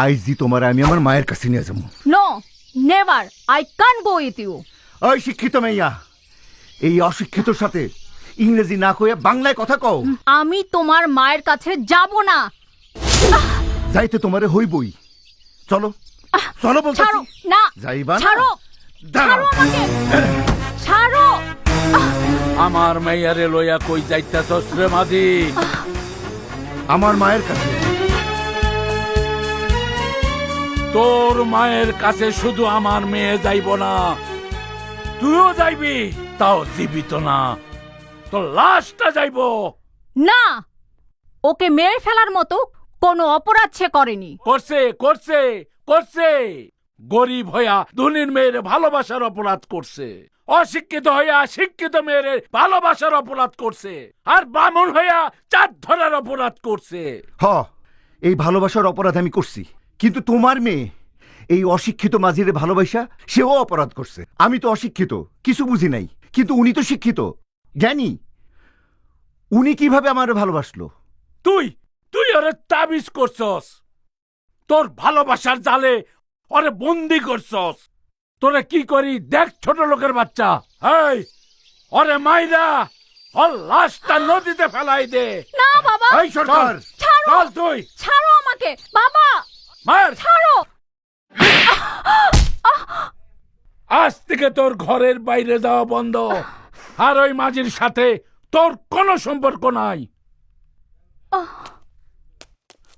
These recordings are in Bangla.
আইজি তোমার আমি আমার মায়ের কাছে নিয়ে যাবো। No never, I can't go with you. ওই শিক্ষিত মেইয়া, এই অশিক্ষিতর সাথে ইংরেজি না কইয়া বাংলায় কথা কও। আমি তোমার মায়ের কাছে যাব না। যাইতে তোমারে হইবই। চলো চলো বলতেছি। ছাড়ো না, যাইবা না? ছাড়ো, ছাড়ো আমাকে, ছাড়ো। আমার মেয়ারে লইয়া কই যাইতাছস রে মাঝি? আমার মায়ের কাছে। তোর মায়ের কাছে শুধু আমার মেয়ে যাইব না, তুইও যাইবি, তাও জীবিত না, তোর লাশটা যাইব। না, ওকে মেরে ফেলার মতো কোনো অপরাধ সে করেনি। করছে করছে করছে, গরিব হইয়া ধনীর মেয়ের ভালোবাসার অপরাধ করছে, অশিক্ষিত হইয়া শিক্ষিত মেয়ের ভালোবাসার অপরাধ করছে, আর বামুন হইয়া চাঁদ ধরার অপরাধ করছে। হ, এই ভালোবাসার অপরাধ আমি করছি, কিন্তু তোমার মেয়ে এই অশিক্ষিত মাঝিরে ভালোবাসা সেও অপরাধ করছে। আমি তো অশিক্ষিত, কিছু বুঝি নাই, কিন্তু উনি তো শিক্ষিত জ্ঞানী। উনি কিভাবে আমার ভালোবাসলো? তুই তুই ওরে তাবিজ করছস, তোর ভালোবাসার জালে ওরে বন্দি করছস। তোরে কি করি দেখ, ছোট লোকের বাচ্চা, এই ওরে মাইরা ওর লাশটা নদীতে ফেলাই দে। না বাবা, এই সরকার, ছাড়ো, চল তুই ছাড়ো আমাকে বাবা, মার। ছাড়ো। আজ থেকে তোর ঘরের বাইরে যাওয়া বন্ধ, আর ওই মাঝির সাথে তোর কোনো সম্পর্ক নাই।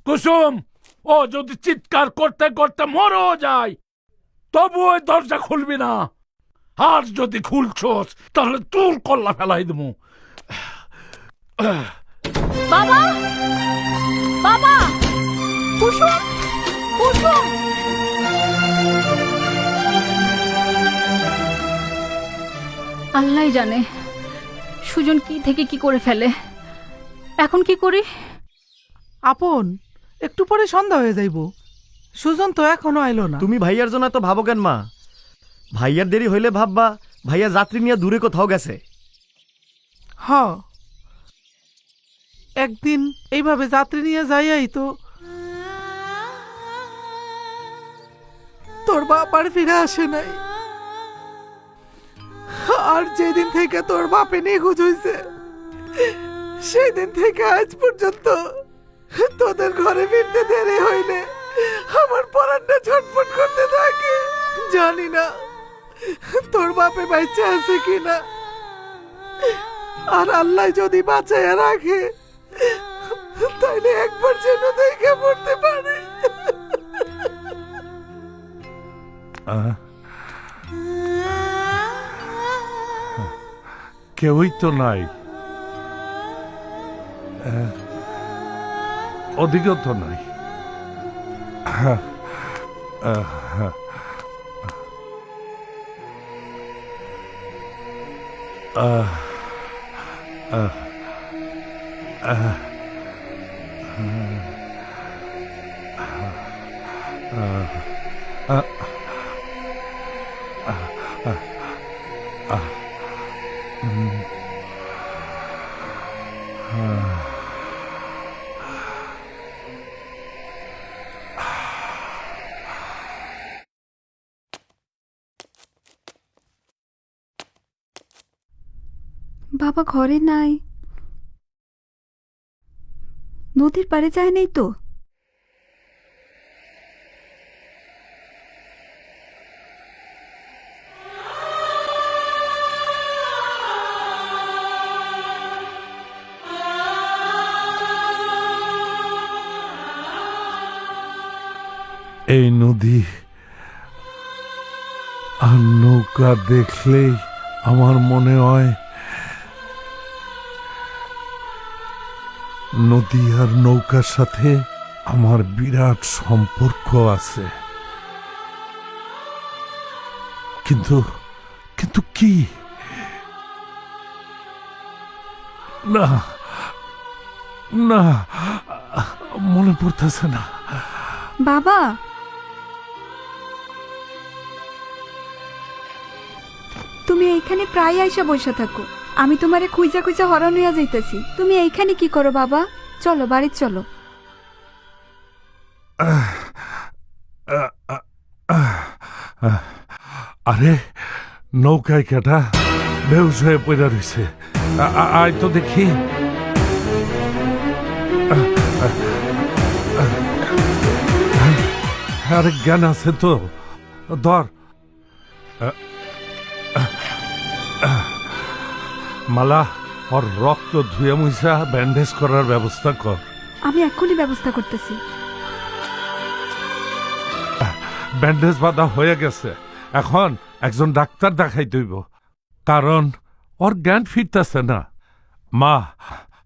কুসুম, ও যদি চিৎকার করতে করতে মরও যায়, তবু ওই দরজা খুলবি না, আর যদি খুলছস তাহলে তোর কল্লা ফেলাই দেবো। বাবা, বাবা, কুসুম, কুসুম। আল্লাহই জানে সুজন কি থেকে কি করে ফেলে। এখন কি করি? আপন, একটু পরে সন্ধ্যা হয়ে যাইব, সুজন তো এখনো আইলো না। তুমি ভাইয়ার জন্য তো ভাবো কেন মা? ভাইয়ার দেরি হইলে ভাববা ভাইয়া যাত্রী নিয়ে দূরে কোথাও গেছে। হ, একদিন এইভাবে যাত্রী নিয়ে যাইয়াই তো তোর বাপ আর ফিরে আসে নাই। আর যেদিন থেকে তোর বাপে নিখোঁজ হয়েছে, সেই দিন থেকে আজ পর্যন্ত তোদের ঘরে ফিরতে দেরি হইলে আমার পরানটা ছটফট করতে থাকে। জানি না তোর বাপে বাচ্চা আছে কিনা, আর আল্লাহ যদি বাঁচাইয়া রাখে তাইলে একবার যেন দেখে পড়তে পারে। কেউই তো নাই, ওদিকেও তো নাই। বাবা ঘরে নাই, নদীর পাড়ে যায় নাই তো? এই নদী আর নৌকা দেখলেই আমার মনে হয় নদী আর নৌকার সাথে আমার বিরাট সম্পর্ক আছে। কিন্তু কিন্তু কি না, না মনে পড়তেছে না। বাবা, তুমি এইখানে প্রায় আইসা বসে থাকো, আমি তোমারে খুঁজা খুঁজা হরণ হইয়া যাইতেছি। তুমি এইখানে কি করো বাবা? চলো বাড়ি চলো। আরে নৌকায় কেটা বেউস হয়ে পড়ে রয়েছে। আয় তো দেখি। আরে জ্ঞান আছে তো, ধর। মালা, ওর রক্ত ধুয়ে মুছা ব্যান্ডেজ করার ব্যবস্থা কর। আমি এক্ষুনি ব্যবস্থা করতেছি। ব্যান্ডেজ বাঁধা হয়ে গেছে, এখন একজন ডাক্তার দেখাই দইব, কারণ ওর জ্ঞান ফিরতেছে না। মা,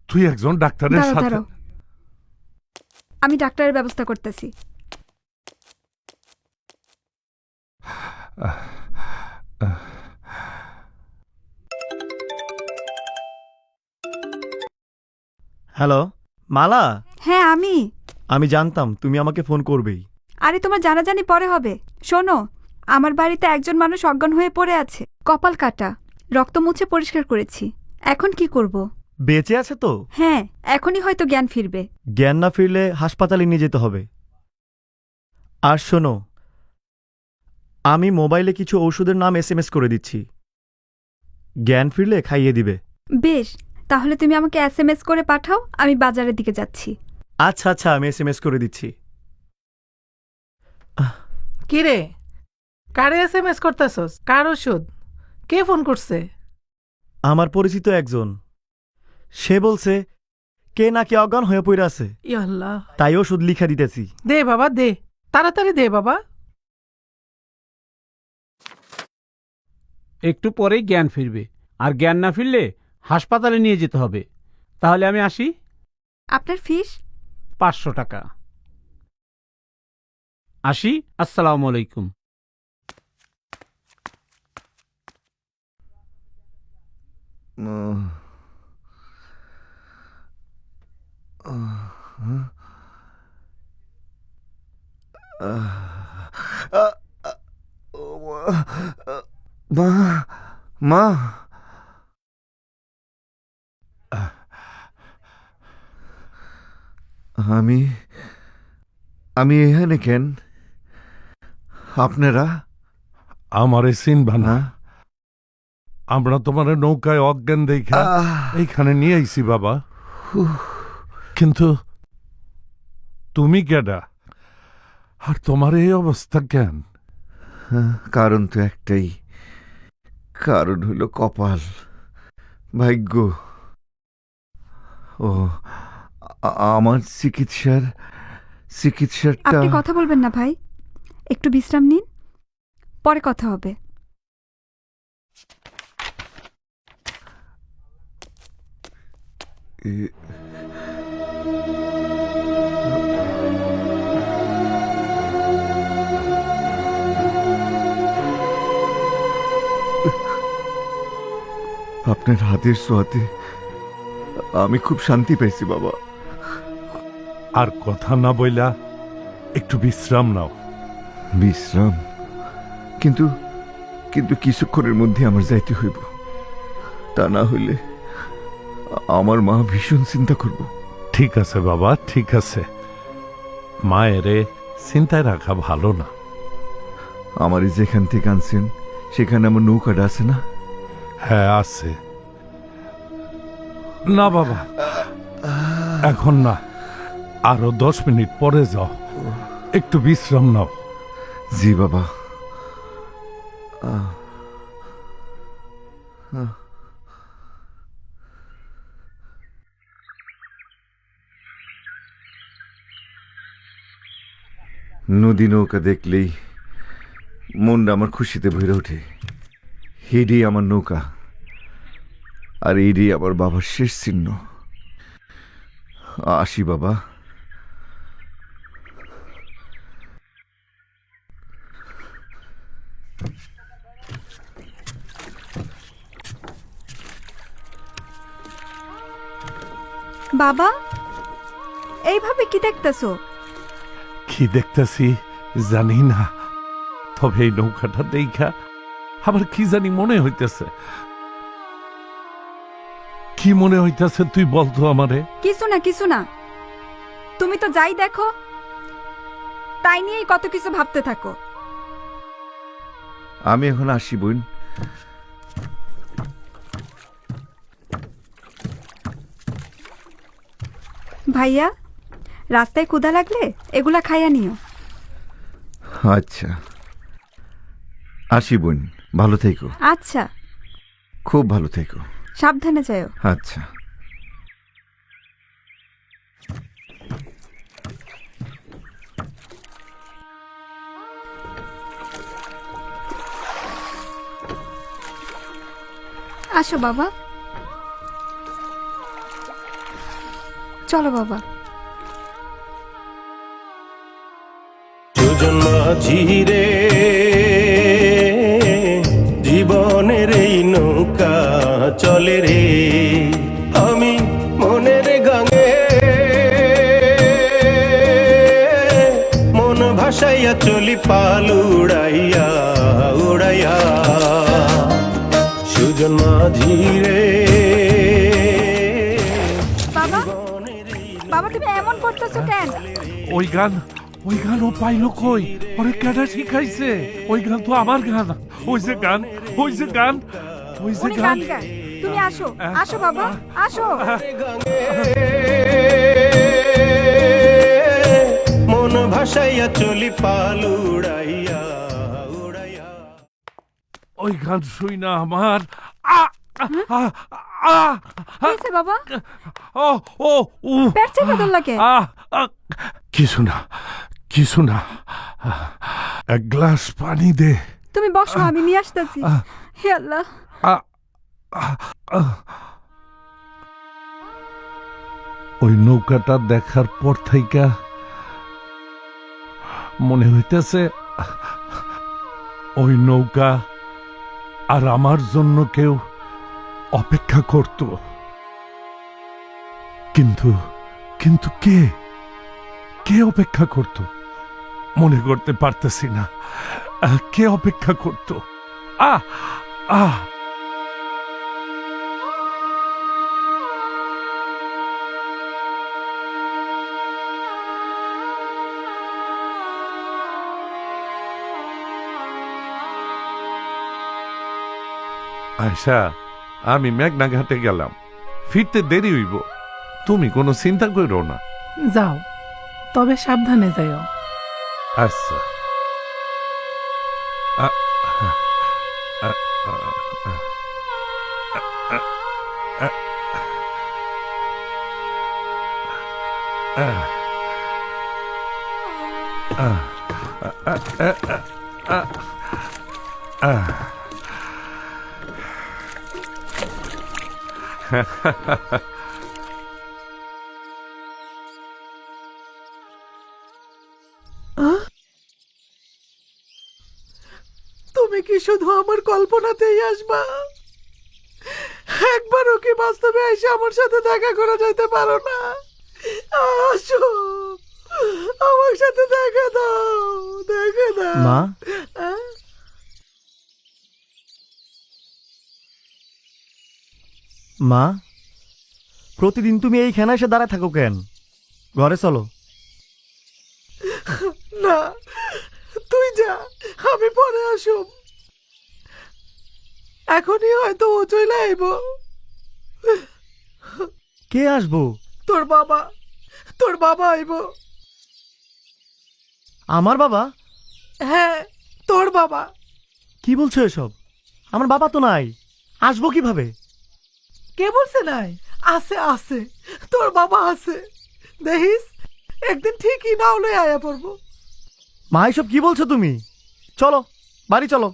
তুই একজন ডাক্তারের দাঁড়াও সাথে। দাঁড়াও, আমি ডাক্তারের ব্যবস্থা করতেছি। হ্যালো মালা, হ্যাঁ আমি জানতাম তুমি আমাকে ফোন করবেই। আরে তোমার জানাজানি পরে হবে। শোনো, আমার বাড়িতে একজন মানুষ অজ্ঞান হয়ে পড়ে আছে, কপাল কাটা, রক্ত মুছে পরিষ্কার করেছি। এখন কি করব? বেঁচে আছে তো? হ্যাঁ, এখনই হয়তো জ্ঞান ফিরবে। জ্ঞান না ফিরলে হাসপাতালে নিয়ে যেতে হবে। আর শোনো, আমি মোবাইলে কিছু ওষুধের নাম SMS করে দিচ্ছি, জ্ঞান ফিরলে খাইয়ে দিবে। বেশ, তাহলে তুমি আমাকে SMS করে পাঠাও, আমি বাজারের দিকে যাচ্ছি। আচ্ছা আচ্ছা, আমি SMS করে দিচ্ছি। কিরে, কারে SMS করতেছস? কার ওষুধ? কে ফোন করছে? আমার পরিচিত একজন, সে বলছে কে নাকি অজ্ঞান হয়ে পড়ে আছে, ইয়াল্লাহ, তাই ওষুধ লিখা দিতেছি। দে বাবা দে, তাড়াতাড়ি দে বাবা। একটু পরেই জ্ঞান ফিরবে, আর জ্ঞান না ফিরলে হাসপাতালে নিয়ে যেতে হবে। তাহলে আমি আসি। আপনার ফিস? 500 টাকা। আসি, আসসালামু আলাইকুম। মা, মা, আমি এখানে কেন? আপনারা? আমারে চিনবা না? হ্যাঁ? আমরা তোমার নৌকায় অজ্ঞান দেখা এইখানে নিয়ে আইছি বাবা। কিন্তু তুমি কেডা, আর তোমার এই অবস্থা কেন? কারণ তো একটাই, কারণ হইল কপাল, ভাগ্য। ও, আমার চিকিৎসাটা। আপনি কথা বলবেন না ভাই, একটু বিশ্রাম নিন, পরে কথা হবে। আপনার হাতের ছোঁয়াতে আমি খুব শান্তি পাইছি বাবা। আর কথা না বইলা একটু বিশ্রাম নাও। বিশ্রাম? কিন্তু কিন্তু কিছুক্ষণের মধ্যে আমার যাইতে হইব, তা না হইলে আমার মা ভীষণ চিন্তা করব। ঠিক আছে বাবা, ঠিক আছে, মায়েরে চিন্তায় রাখা ভালো না। আমারই যেখান থেকে আনছেন সেখানে আমার নৌকাটা আছে না? হ্যাঁ আছে। না বাবা, এখন না, আরো 10 মিনিট পরে যাও, একটু বিশ্রাম নাও। জি বাবা। নদী নৌকা দেখলেই মনটা আমার খুশিতে ভরে ওঠে। এডি আমার নৌকা, আর এডি আমার বাবার শেষ চিহ্ন। আসি বাবা। বাবা, এইভাবে কি দেখতেছো? কি দেখতেছি জানি না, তবে এই নৌকাটা দেখা আবার কি জানি মনে হইতেছে। কি মনে হইতেছে তুই বলতো আমারে? কিছু না কিছু না, তুমি তো যাই দেখো তাই নিয়েই কত কিছু ভাবতে থাকো। আমি এখন আসি বোন। ভাইয়া, রাস্তায় ক্ষুধা লাগলে এগুলা খাইয়া নিও। আচ্ছা, আসি বোন, ভালো থেকো। আচ্ছা, খুব ভালো থেকো। সাবধানে যাও। আচ্ছা। আসো বাবা, চলো বাবা। সুজন মাঝি রে, জীবনের এই নৌকা চলে রে, আমি মনের গাঙে মন ভাসাইয়া চলি পাল উড়াইয়া উড়াইয়া। সুজন মাঝি রে, বাবা, বাবা তুমি এমন করতেছো কেন? ওই গান ও পাইলো কই? ওরে কেডা শিখাইছে? ওই গান তো আমার গান। ওই যে গান। উনি গান গায়, তুমি আসো, আসো বাবা, আসো। মন ভাসাইয়া চলি পাল উড়াইয়া উড়াইয়া। ওই গান শুই না আমার হয়েছে বাবা, ও ও উ পেটছে কেমন লাগে? কিছু না এক গ্লাস পানি দে। তুমি বসো, আমি নিয়ে আসতেছি। হে আল্লাহ। ওই নৌকাটা দেখার পর থেকে মনে হইতেছে ওই নৌকা আর আমার জন্য কেউ অপেক্ষা করত, কিন্তু কিন্তু কে অপেক্ষা করত মনে করতে পারতেছি না। কে অপেক্ষা করত? আহ আহ আয়শা, আমি মেঘনা ঘাটে গেলাম, ফিরতে দেরি হইব, তুমি কোনো চিন্তা করো না। যাও, তবে সাবধানে যাও। আচ্ছা। তুমি কি শুধু আমার কল্পনাতেই আসবা? একবারও কি বাস্তবে এসে আমার সাথে দেখা করে যাইতে পারো না? আসো, আমার সাথে দেখা দাও, দেখা দাও। মা, মা, প্রতিদিন তুমি এইখানে এসে দাঁড়ায় থাকো কেন? ঘরে চলো। না, তুই যা, আমি পরে আসুম। এখনই হয়তো ও চলে আইব। কে আসবো? তোর বাবা আইব। আমার বাবা? হ্যাঁ, তোর বাবা। কি বলছো এসব? আমার বাবা তো নাই, আসবো কিভাবে? কে বলছে নাই? আছে আছে, তোর বাবা আছে। দেখিস, একদিন ঠিকই নাও লই আয়া পড়বো। মা, এসব কি বলছো তুমি? চলো, বাড়ি চলো।